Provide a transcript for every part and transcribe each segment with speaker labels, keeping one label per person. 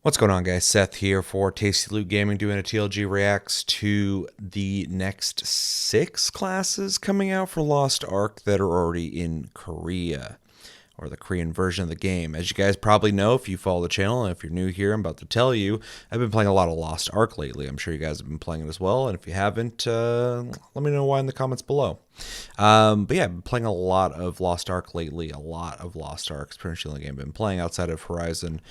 Speaker 1: What's going on, guys? Seth here for Tasty Loot Gaming, doing a TLG reacts to the next 6 classes coming out for Lost Ark that are already in Korea, or the Korean version of the game. As you guys probably know, if you follow the channel, and if you're new here, I'm about to tell you, I've been playing a lot of Lost Ark lately. I'm sure you guys have been playing it as well, and if you haven't, let me know why in the comments below. But yeah, I've been playing a lot of Lost Ark lately, a lot of Lost Ark. It's pretty much the only game I've been playing outside of Horizon,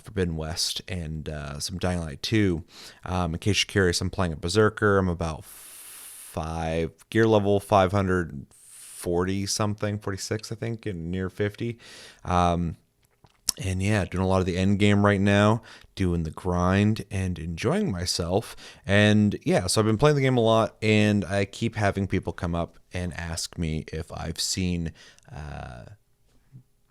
Speaker 1: Forbidden West, and some Dying Light 2. In case you're curious, I'm playing a Berserker. I'm about gear level 540 something, 46 I think, and near 50. And yeah, doing a lot of the end game right now, doing the grind and enjoying myself. And yeah, so I've been playing the game a lot, and I keep having people come up and ask me if I've seen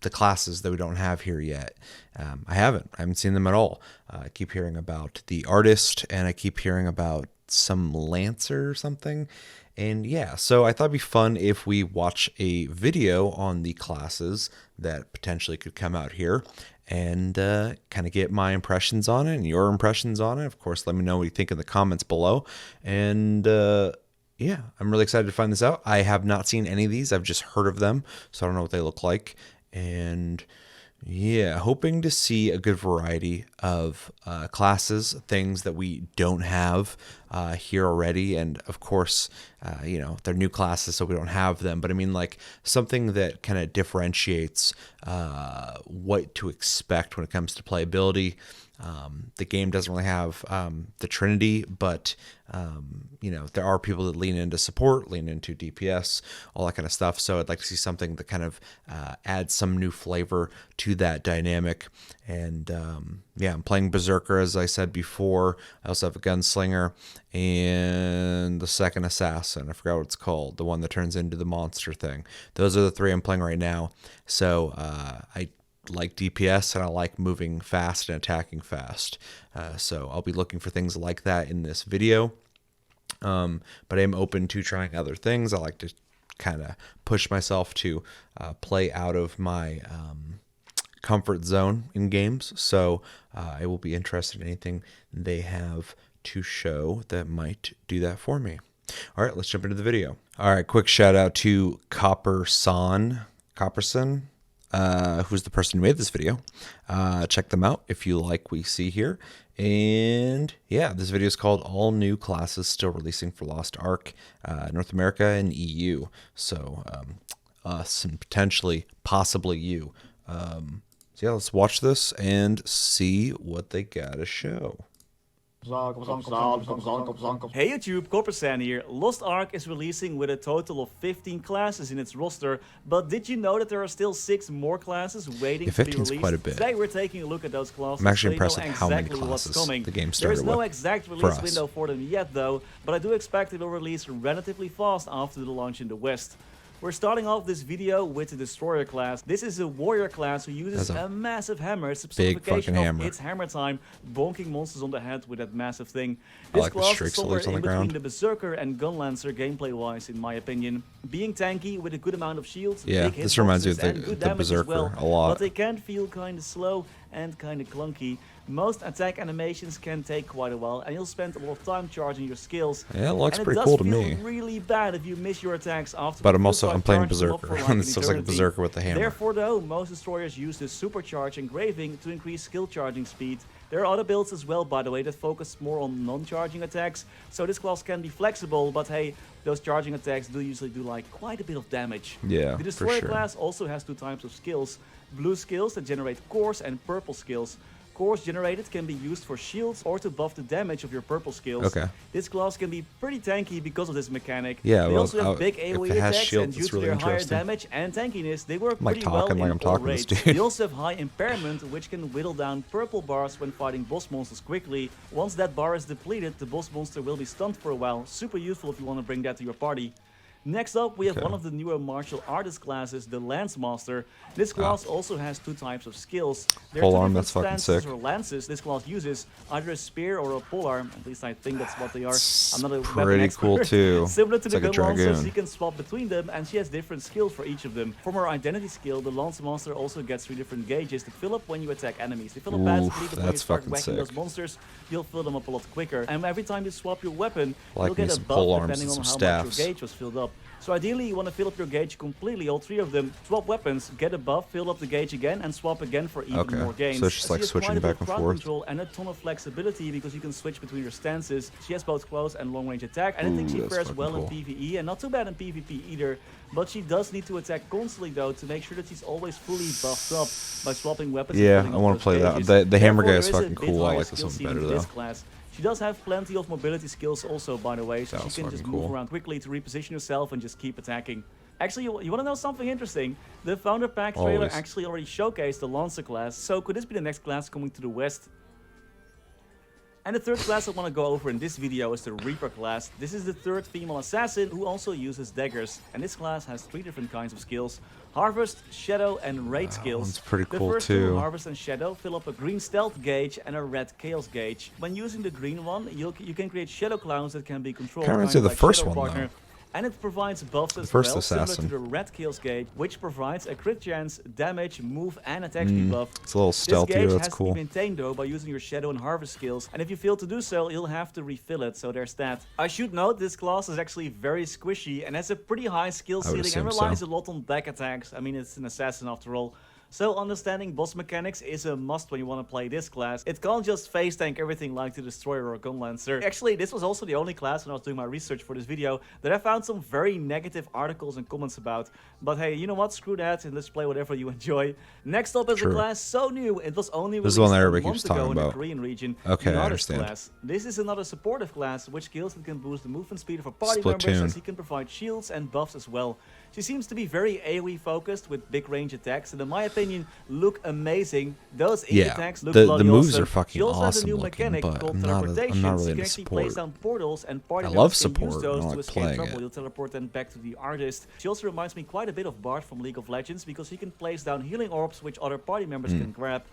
Speaker 1: the classes that we don't have here yet. I haven't seen them at all. I keep hearing about the artist, and I keep hearing about some Lancer or something. And yeah, so I thought it'd be fun if we watch a video on the classes that potentially could come out here, and kind of get my impressions on it and your impressions on it. Of course, let me know what you think in the comments below. And yeah, I'm really excited to find this out. I have not seen any of these. I've just heard of them, so I don't know what they look like. And yeah, hoping to see a good variety of classes, things that we don't have here already. And of course, you know, they're new classes, so we don't have them. But I mean, like, something that kind of differentiates what to expect when it comes to playability. The game doesn't really have the Trinity, but you know, there are people that lean into support, lean into DPS, all that kind of stuff. So I'd like to see something that kind of adds some new flavor to that dynamic. And yeah, I'm playing Berserker, as I said before. I also have a Gunslinger and the second Assassin. I forgot what it's called, the one that turns into the monster thing. Those are the 3 I'm playing right now. So I like DPS, and I like moving fast and attacking fast. So I'll be looking for things like that in this video. But I am open to trying other things. I like to kind of push myself to play out of my comfort zone in games. So I will be interested in anything they have to show that might do that for me. All right, let's jump into the video. All right, quick shout out to Copperson, who's the person who made this video. Check them out if you like what you see here. And yeah, this video is called All New Classes Still Releasing for Lost Ark, North America and EU. So us and possibly you. So yeah, let's watch this and see what they gotta show.
Speaker 2: Hey YouTube, Coppersan here. Lost Ark is releasing with a total of 15 classes in its roster, but did you know that there are still 6 more classes waiting to be released?
Speaker 1: Quite a bit.
Speaker 2: Today we're taking a look at those classes.
Speaker 1: I'm actually
Speaker 2: so
Speaker 1: impressed at how many classes the game started with.
Speaker 2: There's no exact release window for them yet though, but I do expect it will release relatively fast after the launch in the West. We're starting off this video with the Destroyer class. This is a warrior class who uses a massive hammer. It's a personification of its hammer time, bonking monsters on the head with that massive thing. This class is somewhere in between the Berserker and Gunlancer gameplay-wise, in my opinion. Being tanky with a good amount of shields,
Speaker 1: yeah,
Speaker 2: big
Speaker 1: this reminds me of
Speaker 2: the
Speaker 1: Berserker a lot.
Speaker 2: But they can feel kind of slow and kind of clunky. Most attack animations can take quite a while, and you'll spend a lot of time charging your skills.
Speaker 1: Yeah, it looks pretty cool to me.
Speaker 2: It does feel really bad if you miss your attacks after.
Speaker 1: But I'm playing Berserker. This looks like a Berserker with the hammer.
Speaker 2: Therefore, though, most destroyers use the supercharge engraving to increase skill charging speed. There are other builds as well, by the way, that focus more on non-charging attacks. So this class can be flexible, but hey, those charging attacks do usually do like quite a bit of damage.
Speaker 1: Yeah,
Speaker 2: the Destroyer class also has 2 types of skills: blue skills that generate cores and purple skills. Cores generated can be used for shields or to buff the damage of your purple skills.
Speaker 1: Okay.
Speaker 2: This class can be pretty tanky because of this mechanic.
Speaker 1: Yeah,
Speaker 2: they also have big AoE attacks, and due to their higher damage and tankiness, they work pretty well in all raids. They also have high impairment, which can whittle down purple bars when fighting boss monsters quickly. Once that bar is depleted, the boss monster will be stunned for a while. Super useful if you want to bring that to your party. Next up, we have one of the newer martial artist classes, the Lance Master. This class also has 2 types of skills. There are 2
Speaker 1: Polearm,
Speaker 2: different
Speaker 1: that's fucking
Speaker 2: stances
Speaker 1: sick.
Speaker 2: or lances this class uses, either a spear or a polearm. At least I think that's what they are. I'm not a weapon
Speaker 1: Pretty
Speaker 2: expert.
Speaker 1: cool too.
Speaker 2: Similar to
Speaker 1: It's
Speaker 2: the
Speaker 1: like a
Speaker 2: gun lancers,
Speaker 1: dragoon.
Speaker 2: you can swap between them, and she has different skills for each of them. From her identity skill, the Lance Master also gets 3 different gauges that fill up when you attack enemies. They fill up basically because when you start whacking those monsters, you'll fill them up a lot quicker. And every time you swap your weapon, you'll get a buff depending on how much your gauge was filled up. So ideally, you want to fill up your gauge completely, all 3 of them, swap weapons, get a buff, fill up the gauge again, and swap again for even more gains.
Speaker 1: So it's just like switching back and forth.
Speaker 2: Control and a ton of flexibility because you can switch between your stances. She has both close and long range attack, and I think she fares well in PvE and not too bad in PvP either. But she does need to attack constantly though to make sure that she's always fully buffed up by swapping weapons.
Speaker 1: Yeah, I want to play that. The hammer guy is fucking cool. I like this one better though.
Speaker 2: She does have plenty of mobility skills also, by the way, so she can just move around quickly to reposition herself and just keep attacking. Actually, you want to know something interesting? The Founder Pack trailer actually already showcased the Lancer class, so could this be the next class coming to the West? And the third class I want to go over in this video is the Reaper class. This is the 3rd female assassin who also uses daggers. And this class has 3 different kinds of skills. Harvest, Shadow, and Raid skills.
Speaker 1: That's pretty cool
Speaker 2: the first
Speaker 1: too.
Speaker 2: 2, Harvest and Shadow, fill up a green stealth gauge and a red chaos gauge. When using the green one, you can create shadow clowns that can be controlled.
Speaker 1: Kind of the first one though.
Speaker 2: And it provides buffs as well, similar to the red chaos gauge, which provides a crit chance, damage, move, and attack speed buff.
Speaker 1: It's a little stealthier, that's cool.
Speaker 2: This gauge has to be maintained though by using your Shadow and Harvest skills, and if you fail to do so, you'll have to refill it, so there's that. I should note this class is actually very squishy and has a pretty high skill ceiling and relies a lot on back attacks. I mean, it's an assassin after all. So understanding boss mechanics is a must when you want to play this class. It can't just face tank everything like the Destroyer or Gun Lancer. Actually, this was also the only class when I was doing my research for this video that I found some very negative articles and comments about. But hey, you know what? Screw that and let's play whatever you enjoy. Next up is a class so new, it was only released a month ago in the Korean region.
Speaker 1: Okay, I understand.
Speaker 2: Class. This is another supportive class, which skills that can boost the movement speed of our party members, as he can provide shields and buffs as well. She seems to be very AoE focused with big range attacks, and in my opinion, look amazing. Those attacks look bloody
Speaker 1: the moves
Speaker 2: awesome.
Speaker 1: are fucking
Speaker 2: She also has a new
Speaker 1: awesome
Speaker 2: mechanic
Speaker 1: looking,
Speaker 2: called
Speaker 1: but
Speaker 2: teleportation.
Speaker 1: I'm not really
Speaker 2: You can
Speaker 1: into
Speaker 2: actually place
Speaker 1: support.
Speaker 2: down portals, and party
Speaker 1: I
Speaker 2: members
Speaker 1: love
Speaker 2: can
Speaker 1: support,
Speaker 2: use
Speaker 1: I
Speaker 2: those
Speaker 1: don't
Speaker 2: to
Speaker 1: like
Speaker 2: escape
Speaker 1: playing
Speaker 2: trouble.
Speaker 1: it.
Speaker 2: You'll teleport them back to the artist. She also reminds me quite a bit of Bart from League of Legends because he can place down healing orbs which other party members can grab.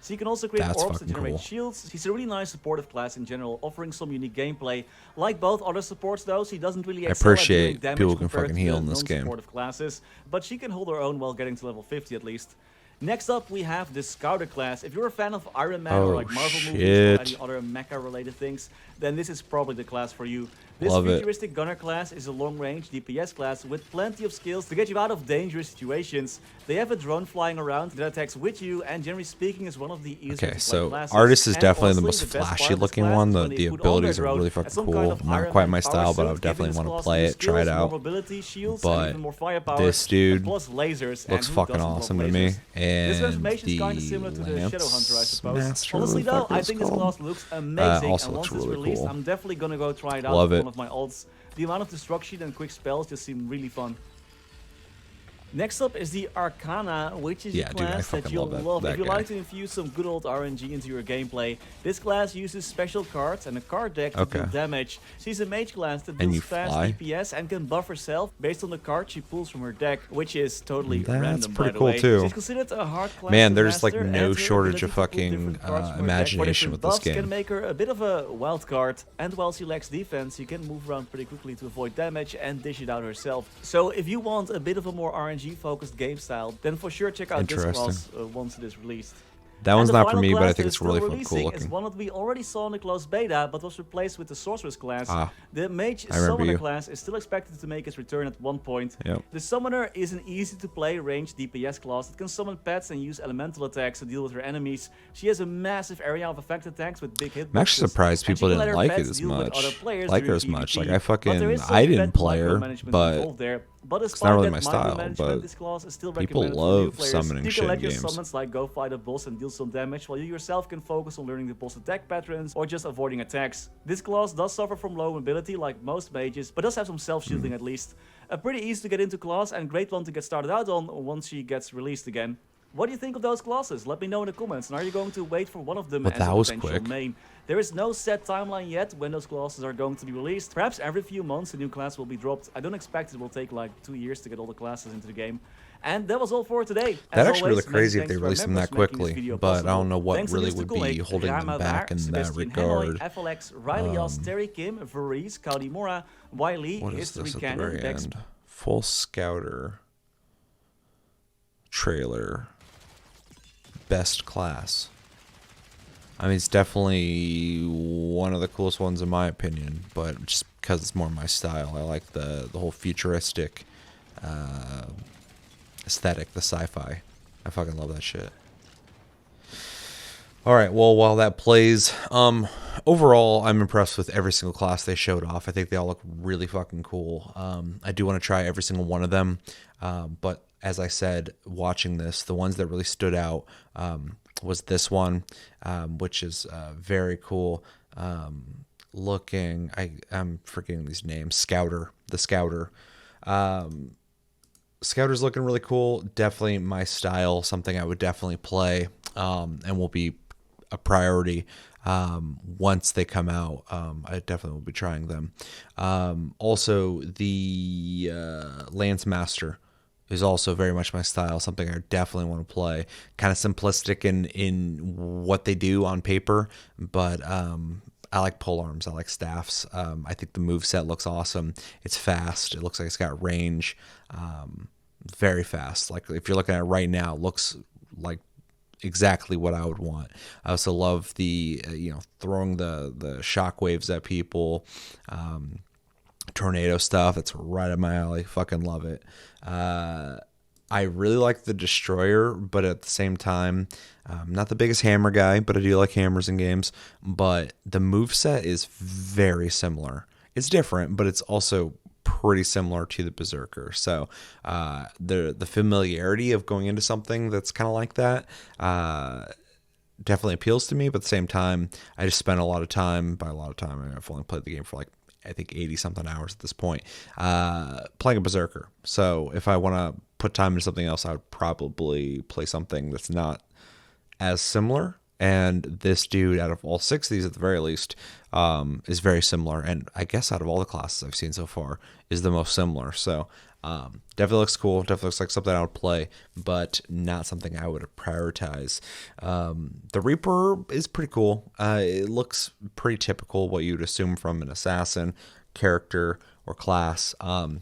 Speaker 2: So you can also create orbs that generate shields. She's a really nice supportive class in general, offering some unique gameplay. Like both other supports though, she doesn't really excel at doing damage
Speaker 1: people can
Speaker 2: compared
Speaker 1: fucking
Speaker 2: to
Speaker 1: heal
Speaker 2: the
Speaker 1: in this game.
Speaker 2: non-supportive classes, but she can hold her own while getting to level 50 at least. Next up, we have the Scouter class. If you're a fan of Iron Man or like Marvel movies or any other mecha-related things, then this is probably the class for you. This futuristic gunner class is a long-range DPS class with plenty of skills to get you out of dangerous situations. They have a drone flying around that attacks with you, and generally speaking is one of the easiest
Speaker 1: Okay, so
Speaker 2: classes.
Speaker 1: Artist is
Speaker 2: And
Speaker 1: definitely the
Speaker 2: honestly,
Speaker 1: most
Speaker 2: the best part
Speaker 1: flashy
Speaker 2: of this
Speaker 1: looking
Speaker 2: class
Speaker 1: one.
Speaker 2: is when they
Speaker 1: The
Speaker 2: put on
Speaker 1: abilities
Speaker 2: their
Speaker 1: are
Speaker 2: drone
Speaker 1: really
Speaker 2: as
Speaker 1: fucking
Speaker 2: some kind
Speaker 1: cool.
Speaker 2: of
Speaker 1: Not
Speaker 2: Iron
Speaker 1: quite
Speaker 2: Man
Speaker 1: my
Speaker 2: power
Speaker 1: style, but I
Speaker 2: suit,
Speaker 1: would definitely
Speaker 2: giving
Speaker 1: want
Speaker 2: this
Speaker 1: to play
Speaker 2: class
Speaker 1: it, try it
Speaker 2: skills, more
Speaker 1: out.
Speaker 2: mobility, shields,
Speaker 1: But
Speaker 2: and even more firepower,
Speaker 1: this dude
Speaker 2: plus lasers,
Speaker 1: looks
Speaker 2: and
Speaker 1: fucking
Speaker 2: who doesn't love
Speaker 1: awesome to me.
Speaker 2: lasers?
Speaker 1: And
Speaker 2: This transformation is kind of
Speaker 1: the
Speaker 2: similar to the
Speaker 1: Lance
Speaker 2: Shadowhunter, I suppose.
Speaker 1: Master,
Speaker 2: Honestly though, I think this
Speaker 1: called.
Speaker 2: class looks amazing,
Speaker 1: Also
Speaker 2: and once
Speaker 1: looks
Speaker 2: it's
Speaker 1: really
Speaker 2: released,
Speaker 1: cool.
Speaker 2: I'm definitely gonna go try it out
Speaker 1: Love
Speaker 2: with
Speaker 1: it.
Speaker 2: one of my alts. The amount of destruction and quick spells just seem really fun. Next up is the Arcana, which is a class that you'll love if you like to infuse some good old RNG into your gameplay. This class uses special cards and a card deck to deal damage. She's a mage class that deals fast DPS and can buff herself based on the card she pulls from her deck, which is totally random, by the way. She's considered a hard class
Speaker 1: Man,
Speaker 2: to
Speaker 1: there's like
Speaker 2: master,
Speaker 1: no
Speaker 2: and her
Speaker 1: shortage of
Speaker 2: ability to pull
Speaker 1: fucking
Speaker 2: different cards from her deck for
Speaker 1: imagination
Speaker 2: different
Speaker 1: with this
Speaker 2: buffs
Speaker 1: game.
Speaker 2: can make her a bit of a wild card, and while she lacks defense, you can move around pretty quickly to avoid damage and dish it out herself. So if you want a bit of a more RNG focused game style, then for sure check out this class once it is released.
Speaker 1: That one's not for me, but I think it's really cool looking.
Speaker 2: Is one that we already saw in the closed beta, but was replaced with the Sorceress class. The Mage Summoner class is still expected to make its return at one point. The Summoner is an easy-to-play ranged DPS class that can summon pets and use elemental attacks to deal with her enemies. She has a massive area of effect attacks with big hitboxes.
Speaker 1: I'm actually surprised people didn't like it as much. Like her as much. Like I didn't play her, but it's not really my style. But
Speaker 2: this class is still
Speaker 1: people
Speaker 2: recommended
Speaker 1: love
Speaker 2: for new
Speaker 1: summoning
Speaker 2: players. You
Speaker 1: shit
Speaker 2: can
Speaker 1: in
Speaker 2: let your
Speaker 1: games.
Speaker 2: summons like go fight a boss and deal some damage, while you yourself can focus on learning the boss attack patterns or just avoiding attacks. This class does suffer from low mobility like most mages, but does have some self-shielding at least. A pretty easy to get into class and great one to get started out on once she gets released again. What do you think of those classes? Let me know in the comments. And are you going to wait for one of them
Speaker 1: Well,
Speaker 2: as
Speaker 1: that
Speaker 2: a
Speaker 1: was
Speaker 2: potential
Speaker 1: quick.
Speaker 2: main? There is no set timeline yet when those classes are going to be released. Perhaps every few months a new class will be dropped. I don't expect it will take like 2 years to get all the classes into the game. And that was all for today.
Speaker 1: That's
Speaker 2: As
Speaker 1: actually
Speaker 2: always,
Speaker 1: really
Speaker 2: many
Speaker 1: crazy if
Speaker 2: thanks
Speaker 1: they
Speaker 2: to our
Speaker 1: released them
Speaker 2: members
Speaker 1: that
Speaker 2: for making this
Speaker 1: quickly,
Speaker 2: video
Speaker 1: but I
Speaker 2: possible.
Speaker 1: don't know what
Speaker 2: Thanks to
Speaker 1: really
Speaker 2: Mr.
Speaker 1: would
Speaker 2: Kool-Aid,
Speaker 1: be holding them
Speaker 2: Rama
Speaker 1: back
Speaker 2: Vaar,
Speaker 1: in that
Speaker 2: Sebastian Hanoi,
Speaker 1: regard.
Speaker 2: FLX, Riley Oss, Terry Kim, Varese, Cody Mora, Wiley,
Speaker 1: What is
Speaker 2: History
Speaker 1: this at the
Speaker 2: Cannon,
Speaker 1: very
Speaker 2: Dex.
Speaker 1: end? Full Scouter trailer. Best class. I mean, it's definitely one of the coolest ones in my opinion, but just because it's more my style. I like the whole futuristic aesthetic, the sci-fi. I fucking love that shit. All right, well, while that plays, overall, I'm impressed with every single class they showed off. I think they all look really fucking cool. I do want to try every single one of them, but as I said, watching this, the ones that really stood out was this one, which is very cool looking. I'm forgetting these names. The Scouter. Scouter's looking really cool. Definitely my style, something I would definitely play, and will be a priority once they come out. I definitely will be trying them. Also, the Lance Master is also very much my style, something I definitely want to play. Kind of simplistic in what they do on paper, but I like polearms. I like staffs. I think the moveset looks awesome. It's fast. It looks like it's got range. Very fast. Like if you're looking at it right now, it looks like exactly what I would want. I also love the throwing the shockwaves at people, tornado stuff. That's right up my alley. Fucking love it. I really like the Destroyer, but at the same time, I'm not the biggest hammer guy, but I do like hammers in games. But the moveset is very similar. It's different, but it's also pretty similar to the Berserker. So the familiarity of going into something that's kind of like that definitely appeals to me. But at the same time, I just spent a lot of time. By a lot of time, I've only played the game for like I think 80 something hours at this point, playing a Berserker. So if I want to put time into something else, I would probably play something that's not as similar. And this dude, out of all 6 of these at the very least, is very similar. And I guess out of all the classes I've seen so far, is the most similar. So definitely looks cool. Definitely looks like something I would play, but not something I would prioritize. The Reaper is pretty cool. It looks pretty typical, what you'd assume from an assassin character or class. I'm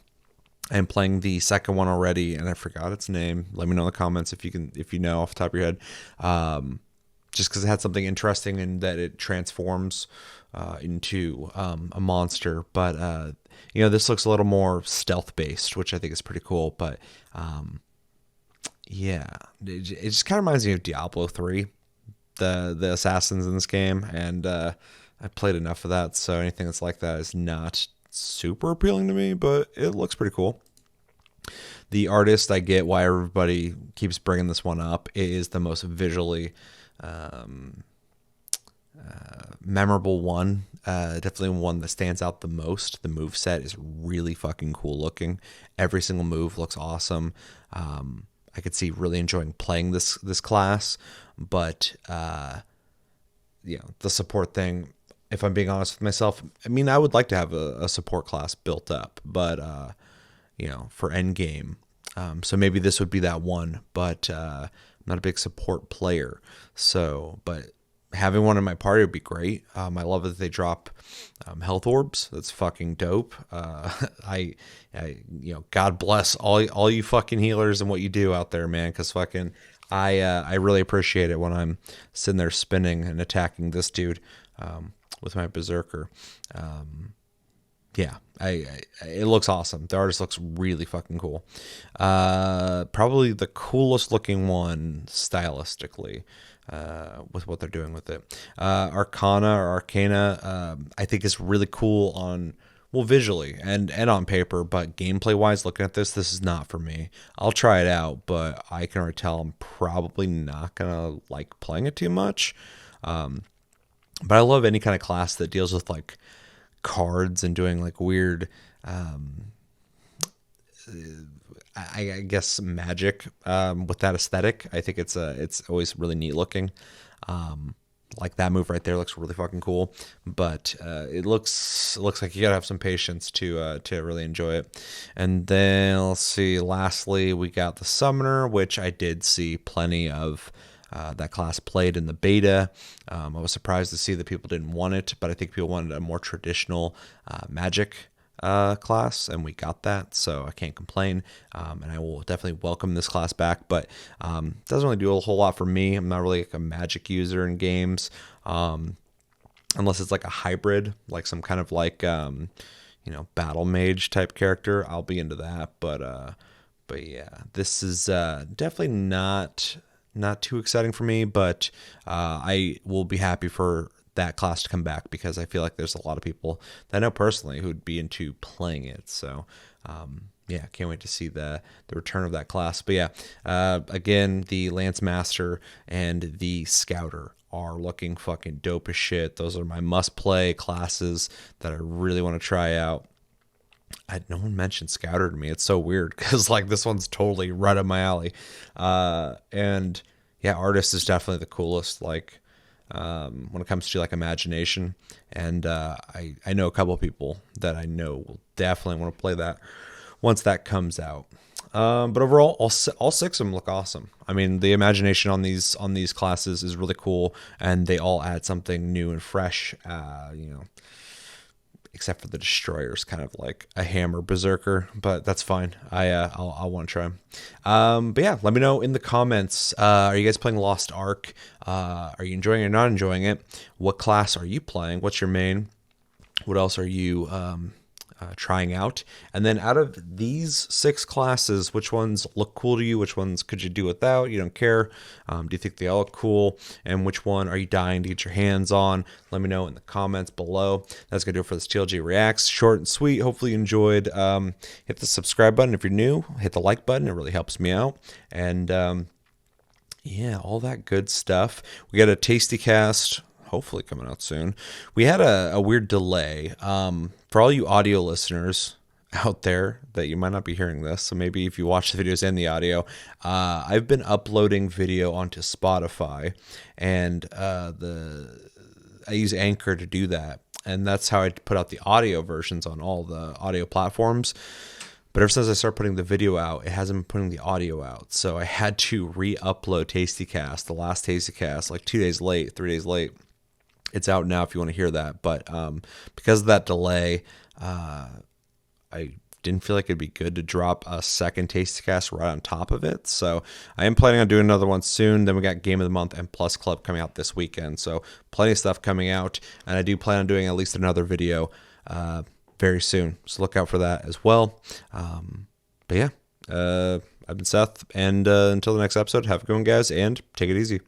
Speaker 1: playing the second one already, and I forgot its name. Let me know in the comments if you know off the top of your head. Just because it had something interesting in that it transforms into a monster. But, this looks a little more stealth-based, which I think is pretty cool. But, yeah, it just kind of reminds me of Diablo 3, the assassins in this game. And I played enough of that, so anything that's like that is not super appealing to me, but it looks pretty cool. The artist, I get why everybody keeps bringing this one up. It is the most visually memorable one. Definitely one that stands out the most. The moveset is really fucking cool looking. Every single move looks awesome. I could see really enjoying playing this class, but the support thing, if I'm being honest with myself, I mean, I would like to have a support class built up, but for end game. So maybe this would be that one, but I'm not a big support player. So, but having one in my party would be great. I love that they drop health orbs. That's fucking dope. God bless all you fucking healers and what you do out there, man. Because fucking, I really appreciate it when I'm sitting there spinning and attacking this dude with my Berserker. Yeah, it looks awesome. The artist looks really fucking cool. Probably the coolest looking one stylistically with what they're doing with it. Arcana, I think is really cool visually and on paper, but gameplay wise, looking at this is not for me. I'll try it out, but I can already tell I'm probably not gonna like playing it too much. But I love any kind of class that deals with like cards and doing like weird I guess magic with that aesthetic. I think it's always really neat looking. Like that move right there looks really fucking cool, but it looks like you gotta have some patience to really enjoy it. And then let's see. Lastly, we got the Summoner, which I did see plenty of that class played in the beta. I was surprised to see that people didn't want it, but I think people wanted a more traditional magic class, and we got that, so I can't complain. And I will definitely welcome this class back, but doesn't really do a whole lot for me. I'm not really like a magic user in games, unless it's like a hybrid, like some kind of like battle mage type character. I'll be into that, but yeah, this is definitely not too exciting for me, but I will be happy for that class to come back, because I feel like there's a lot of people that I know personally who'd be into playing it. So yeah, can't wait to see the return of that class. But yeah, again, the Lance Master and the Scouter are looking fucking dope as shit. Those are my must play classes that I really want to try out. No one mentioned Scouter to me. It's so weird, because like this one's totally right up my alley. And yeah, Artist is definitely the coolest, like when it comes to like imagination. And I know a couple of people that I know will definitely want to play that once that comes out. But overall, all six of them look awesome. I mean, the imagination on these classes is really cool, and they all add something new and fresh. Except for the Destroyer's kind of like a hammer berserker, but that's fine. I'll want to try. But yeah, let me know in the comments. Are you guys playing Lost Ark? Are you enjoying it or not enjoying it? What class are you playing? What's your main? What else are you trying out? And then out of these 6 classes, which ones look cool to you? Which ones could you do without? You don't care? Do you think they all look cool? And which one are you dying to get your hands on? Let me know in the comments below. That's gonna do it for this TLG Reacts. Short and sweet. Hopefully you enjoyed. Hit the subscribe button if you're new. Hit the like button. It really helps me out. And yeah, all that good stuff. We got a Tasty Cast hopefully coming out soon. We had a weird delay. For all you audio listeners out there that you might not be hearing this, so maybe if you watch the videos and the audio, I've been uploading video onto Spotify, and I use Anchor to do that, and that's how I put out the audio versions on all the audio platforms. But ever since I started putting the video out, it hasn't been putting the audio out. So I had to re-upload Tastycast, the last Tastycast, like 2 days late, 3 days late. It's out now if you want to hear that. But because of that delay, I didn't feel like it'd be good to drop a second Tastycast right on top of it. So I am planning on doing another one soon. Then we got Game of the Month and Plus Club coming out this weekend. So plenty of stuff coming out. And I do plan on doing at least another video very soon. So look out for that as well. But yeah, I've been Seth. And until the next episode, have a good one, guys, and take it easy.